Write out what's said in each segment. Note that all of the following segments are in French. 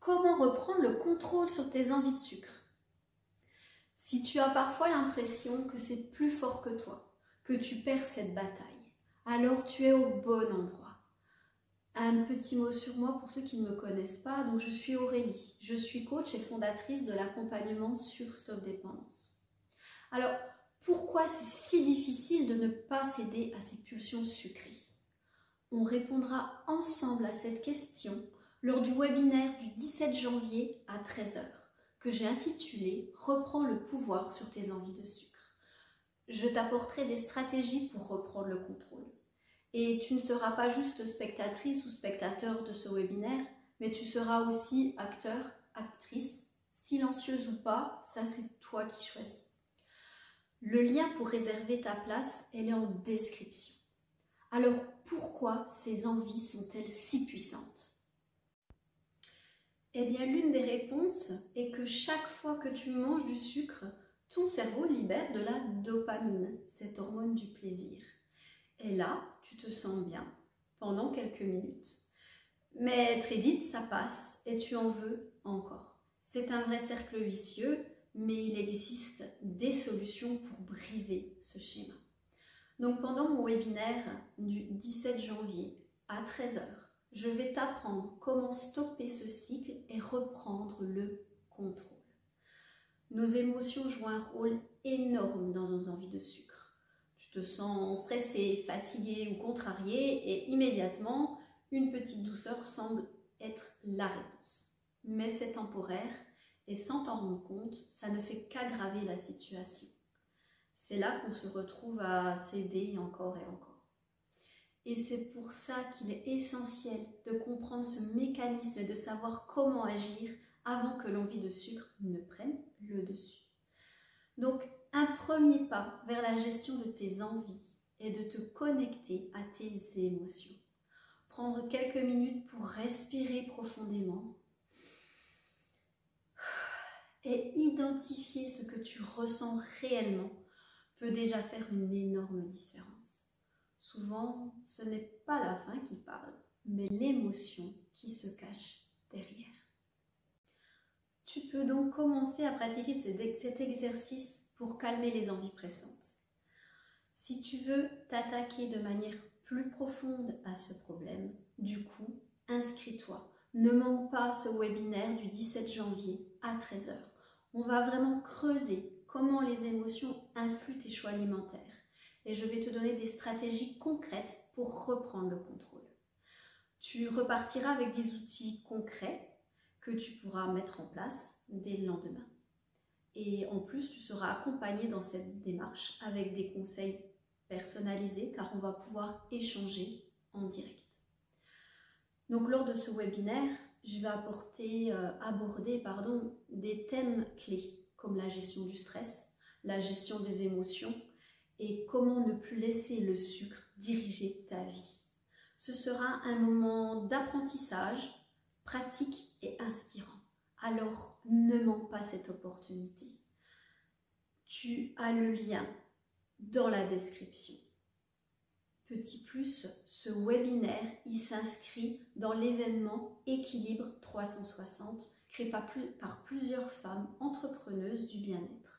Comment reprendre le contrôle sur tes envies de sucre? Si tu as parfois l'impression que c'est plus fort que toi, que tu perds cette bataille, alors tu es au bon endroit. Un petit mot sur moi pour ceux qui ne me connaissent pas. Donc je suis Aurélie, je suis coach et fondatrice de l'accompagnement sur Stop Dépendance. Alors pourquoi c'est si difficile de ne pas céder à ces pulsions sucrées? On répondra ensemble à cette question lors du webinaire du 17 janvier à 13 h que j'ai intitulé « Reprends le pouvoir sur tes envies de sucre ». Je t'apporterai des stratégies pour reprendre le contrôle. Et tu ne seras pas juste spectatrice ou spectateur de ce webinaire, mais tu seras aussi acteur, actrice, silencieuse ou pas, ça c'est toi qui choisis. Le lien pour réserver ta place, elle est en description. Alors pourquoi ces envies sont-elles si puissantes? Eh bien, l'une des réponses est que chaque fois que tu manges du sucre, ton cerveau libère de la dopamine, cette hormone du plaisir. Et là, tu te sens bien pendant quelques minutes. Mais très vite, ça passe et tu en veux encore. C'est un vrai cercle vicieux, mais il existe des solutions pour briser ce schéma. Donc pendant mon webinaire du 17 janvier à 13 h, je vais t'apprendre comment stopper ce cycle et reprendre le contrôle. Nos émotions jouent un rôle énorme dans nos envies de sucre. Tu te sens stressé, fatigué ou contrarié et immédiatement, une petite douceur semble être la réponse. Mais c'est temporaire et sans t'en rendre compte, ça ne fait qu'aggraver la situation. C'est là qu'on se retrouve à céder encore et encore. Et c'est pour ça qu'il est essentiel de comprendre ce mécanisme et de savoir comment agir avant que l'envie de sucre ne prenne le dessus. Donc, un premier pas vers la gestion de tes envies est de te connecter à tes émotions. Prendre quelques minutes pour respirer profondément et identifier ce que tu ressens réellement peut déjà faire une énorme différence. Souvent, ce n'est pas la faim qui parle, mais l'émotion qui se cache derrière. Tu peux donc commencer à pratiquer cet exercice pour calmer les envies pressantes. Si tu veux t'attaquer de manière plus profonde à ce problème, du coup, inscris-toi. Ne manque pas ce webinaire du 17 janvier à 13 h. On va vraiment creuser comment les émotions influent tes choix alimentaires. Et je vais te donner des stratégies concrètes pour reprendre le contrôle. Tu repartiras avec des outils concrets que tu pourras mettre en place dès le lendemain. Et en plus, tu seras accompagné dans cette démarche avec des conseils personnalisés car on va pouvoir échanger en direct. Donc lors de ce webinaire, je vais aborder des thèmes clés comme la gestion du stress, la gestion des émotions, et comment ne plus laisser le sucre diriger ta vie. Ce sera un moment d'apprentissage, pratique et inspirant. Alors, ne manque pas cette opportunité. Tu as le lien dans la description. Petit plus, ce webinaire, il s'inscrit dans l'événement Équilibre 360, créé par plusieurs femmes entrepreneuses du bien-être.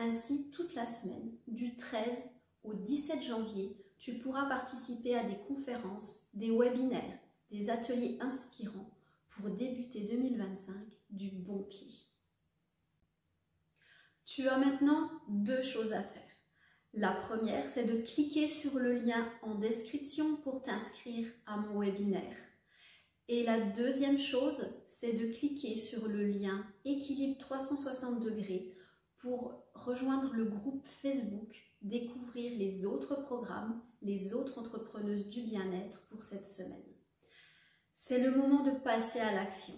Ainsi, toute la semaine, du 13 au 17 janvier, tu pourras participer à des conférences, des webinaires, des ateliers inspirants pour débuter 2025 du bon pied. Tu as maintenant deux choses à faire. La première, c'est de cliquer sur le lien en description pour t'inscrire à mon webinaire. Et la deuxième chose, c'est de cliquer sur le lien Équilibre 360 degrés pour rejoindre le groupe Facebook, découvrir les autres programmes, les autres entrepreneuses du bien-être pour cette semaine. C'est le moment de passer à l'action.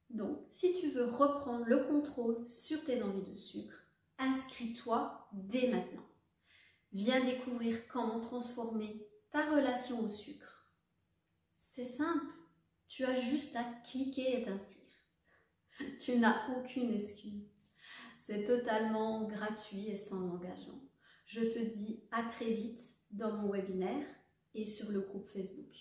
Donc, si tu veux reprendre le contrôle sur tes envies de sucre, inscris-toi dès maintenant. Viens découvrir comment transformer ta relation au sucre. C'est simple, tu as juste à cliquer et t'inscrire. Tu n'as aucune excuse. C'est totalement gratuit et sans engagement. Je te dis à très vite dans mon webinaire et sur le groupe Facebook.